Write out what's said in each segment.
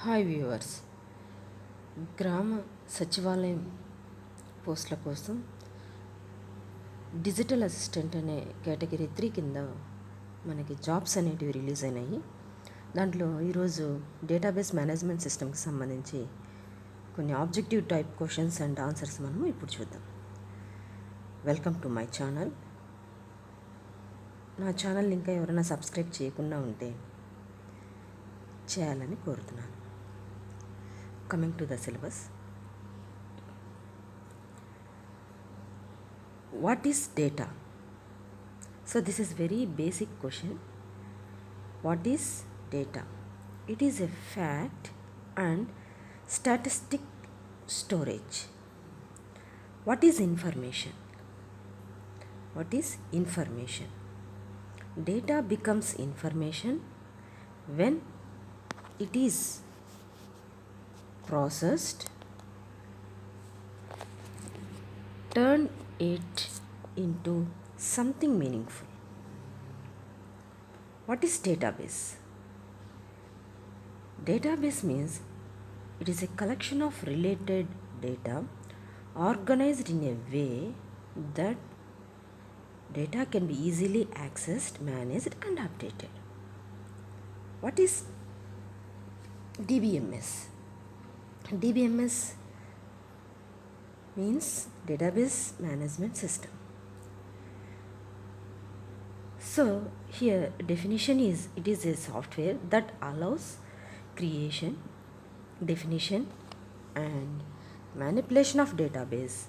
Hi viewers, గ్రామ సచివాలయం పోస్టుల కోసం డిజిటల్ అసిస్టెంట్ అనే కేటగిరీ 3 కింద మనకి జాబ్స్ అనేటివి రిలీజ్ అయినాయి. దాంట్లో ఈరోజు డేటాబేస్ మేనేజ్మెంట్ సిస్టమ్కి సంబంధించి కొన్ని objective type questions and answers మనము ఇప్పుడు చూద్దాం. Welcome to my channel. నా ఛానల్ ఇంకా ఎవరైనా సబ్స్క్రైబ్ చేయకుండా ఉంటే చేయాలని కోరుతున్నాను. Coming to the syllabus, what is data? So this is very basic question. What is data? It is a fact and statistic storage. What is information? What is information? Data becomes information when it is processed, turn it into something meaningful. What is database? Database means it is a collection of related data organized in a way that data can be easily accessed, managed and updated. What is DBMS? DBMS means database management system. So here definition is, it is a software that allows creation, definition and manipulation of database,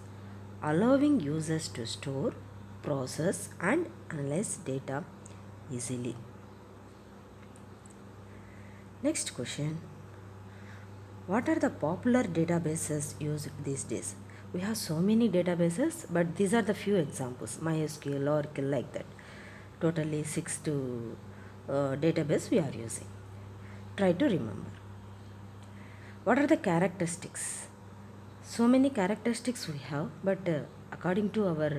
allowing users to store, process and analyze data easily. Next question. What are the popular databases used these days? We have so many databases, but these are the few examples. MySQL, Oracle, like that. Totally 6 to database we are using. Try to remember. What are the characteristics? So many characteristics we have, but according to our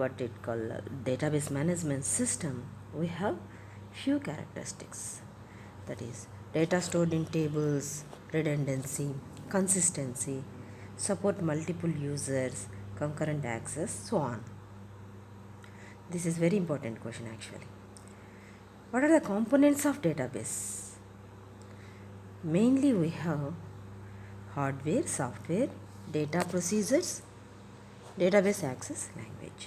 what it called database management system, we have few characteristics. That is, data stored in tables, redundancy, consistency, support multiple users, concurrent access, so on. This is very important question actually. What are the components of database? Mainly we have hardware, software, data procedures, database access language.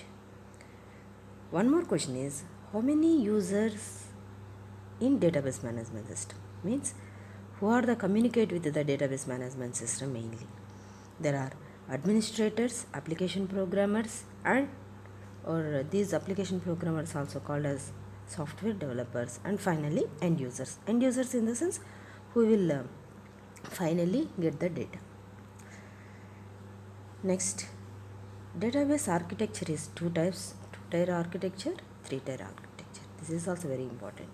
One more question is, how many users in database management system? Means who are the communicate with the database management system mainly? There are administrators, application programmers and or these application programmers also called as software developers, and finally end users. End users in the sense who will finally get the data. Next, database architecture is two types: two-tier architecture, three-tier architecture. This is also very important.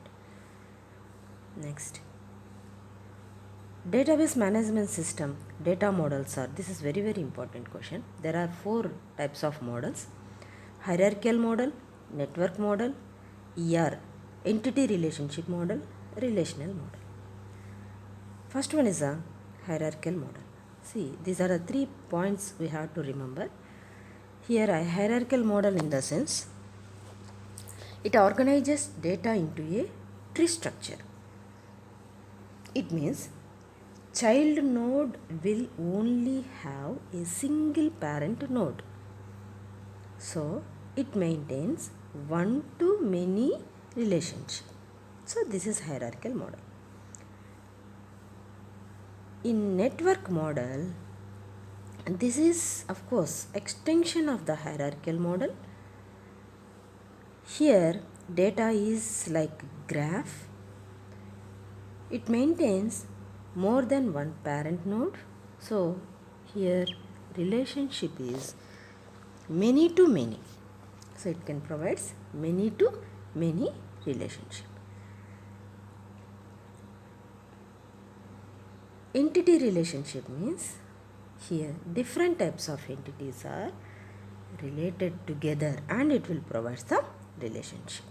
Next, database management system data models are, this is very important question. There are 4 types of models: hierarchical model, network model, entity relationship model, relational model. First one is a hierarchical model. See, these are the 3 points we have to remember. Here a hierarchical model in the sense it organizes data into a tree structure. It means child node will only have a single parent node. So it maintains one to many relationship. So this is hierarchical model. In network model, this is of course extension of the hierarchical model. Here data is like graph. It maintains more than one parent node. So here relationship is many to many. So it can provide many to many relationship. Entity relationship means here different types of entities are related together and it will provide the relationship.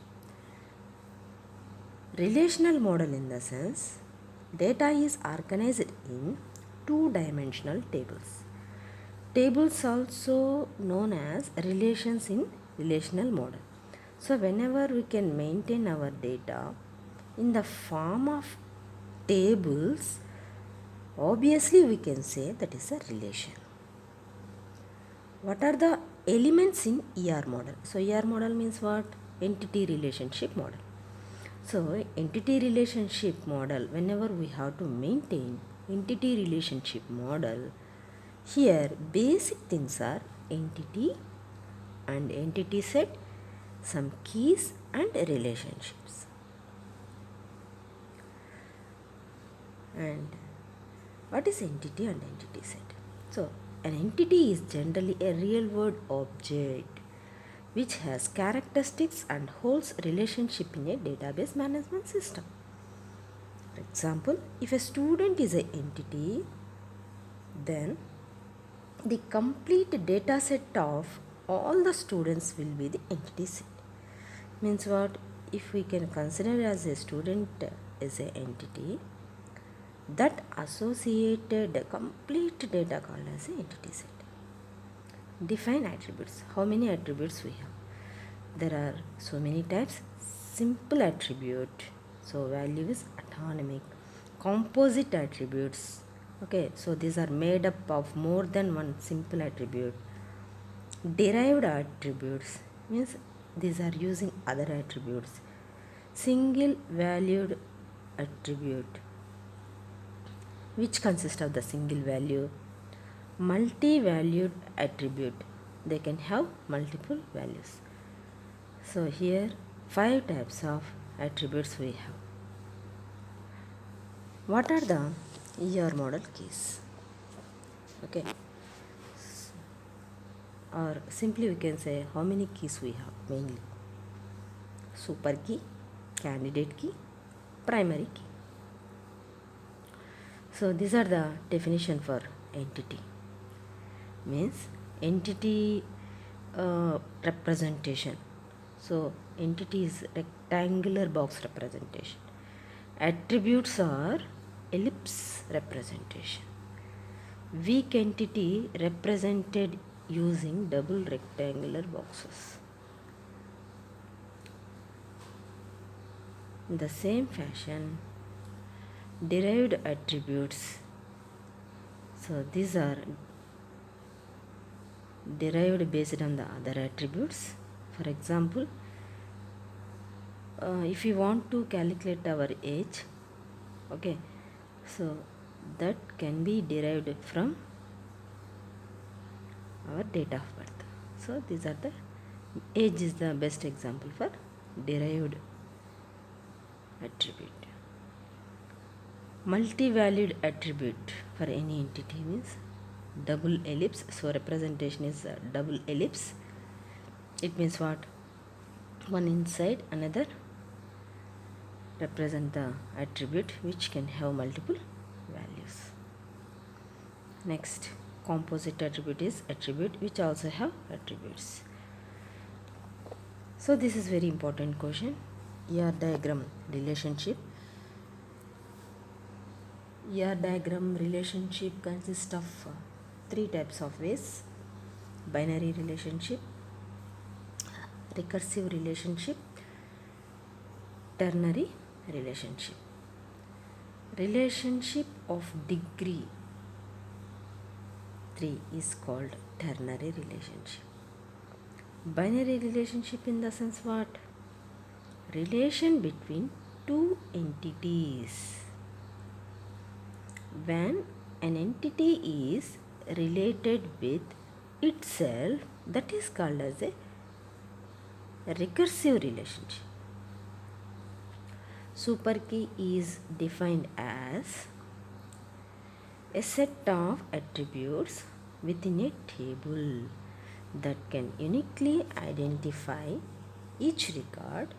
Relational model in the sense Data is organized in two-dimensional tables. Tables also known as relations in relational model. So whenever we can maintain our data in the form of tables, obviously we can say that is a relation. What are the elements in ER model? So ER model means what? Entity relationship model. So entity relationship model, whenever we have to maintain entity relationship model, here basic things are entity and entity set, some keys and relationships. And what is entity and entity set? So an entity is generally a real world object which has characteristics and holds relationship in a database management system. For example, if a student is an entity, then the complete data set of all the students will be the entity set. Means what? If we can consider as a student as an entity, that associated complete data called as an entity set. Define attributes. How many attributes we have? There are so many types. Simple attribute, so value is atomic. Composite attributes, okay, so these are made up of more than one simple attribute. Derived attributes means these are using other attributes. Single valued attribute, which consists of the single value. Multi-valued attribute, they can have multiple values. So here 5 types of attributes we have. What are the ER model keys? Okay, or simply we can say how many keys we have mainly. Super key, candidate key, primary key. So these are the definition for entity. Means entity representation. So entity is rectangular box representation. Attributes are ellipse representation. Weak entity represented using double rectangular boxes. In the same fashion, derived attributes. So these are derived based on the other attributes. For example, if you want to calculate our age, okay, so that can be derived from our date of birth. So these are the age is the best example for derived attribute. Multi-valued attribute for any entity means double ellipse. So representation is double ellipse. It means what? One inside another represent the attribute which can have multiple values. Next, composite attribute is attribute which also have attributes. So this is very important question. ER diagram relationship. ER diagram relationship consists of 3 types of ways: binary relationship, recursive relationship, ternary relationship. Relationship of degree 3 is called ternary relationship. Binary relationship in the sense what? Relation between two entities. When an entity is related with itself, that is called as a recursive relationship. Super key is defined as a set of attributes within a table that can uniquely identify each record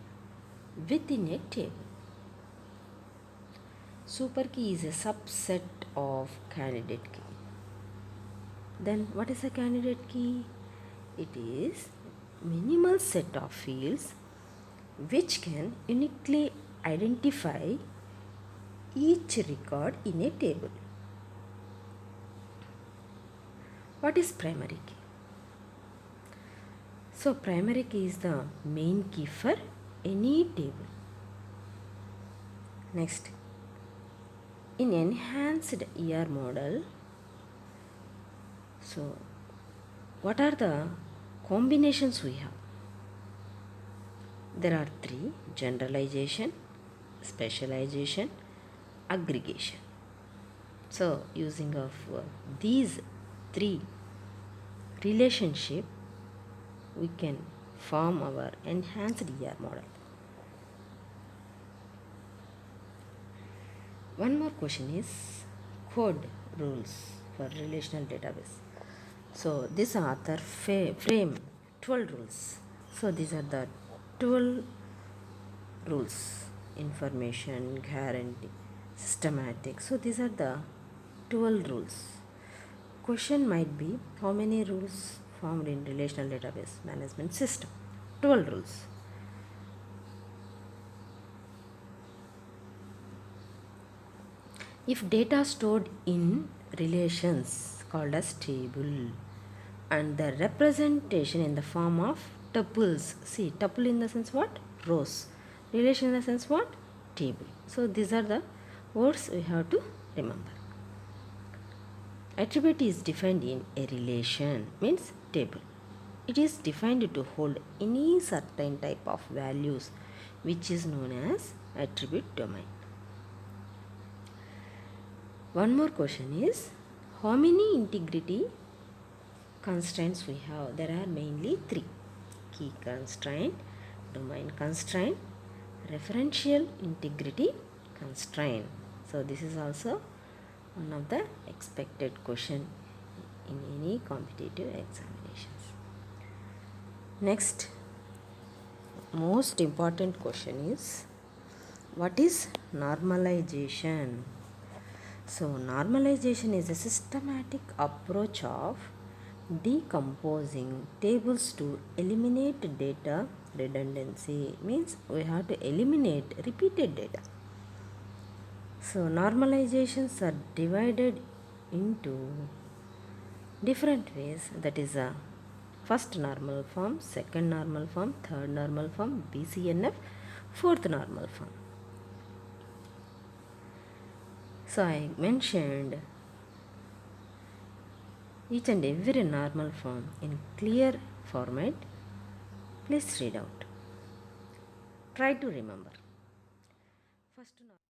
within a table. Super key is a subset of candidate key. Then what is a candidate key? It is minimal set of fields which can uniquely identify each record in a table. What is primary key? So primary key is the main key for any table. Next, in enhanced ER model, so what are the combinations we have? There are three: generalization, specialization, aggregation. So using of these three relationship, we can form our enhanced ER model. One more question is code rules for relational database. So this author frame 12 rules. So these are the 12 rules: information, guarantee, systematic. So these are the 12 rules. Question might be, how many rules formed in relational database management system? 12 rules. If data stored in relations called as table and the representation in the form of tuples. See, tuple in the sense what? Rows. Relation in the sense what? Table. So these are the words we have to remember. Attribute is defined in a relation, means table. It is defined to hold any certain type of values, which is known as attribute domain. One more question is, how many integrity constraints we have? There are mainly three: key constraint, domain constraint, referential integrity constraint. So this is also one of the expected question in any competitive examinations. Next, most important question is, what is normalization? So normalization is a systematic approach of decomposing tables to eliminate data redundancy. Means we have to eliminate repeated data. So normalizations are divided into different ways. That is a first normal form, second normal form, third normal form, BCNF, fourth normal form. So I mentioned each and every normal form in clear format. Please read out. Try to remember. First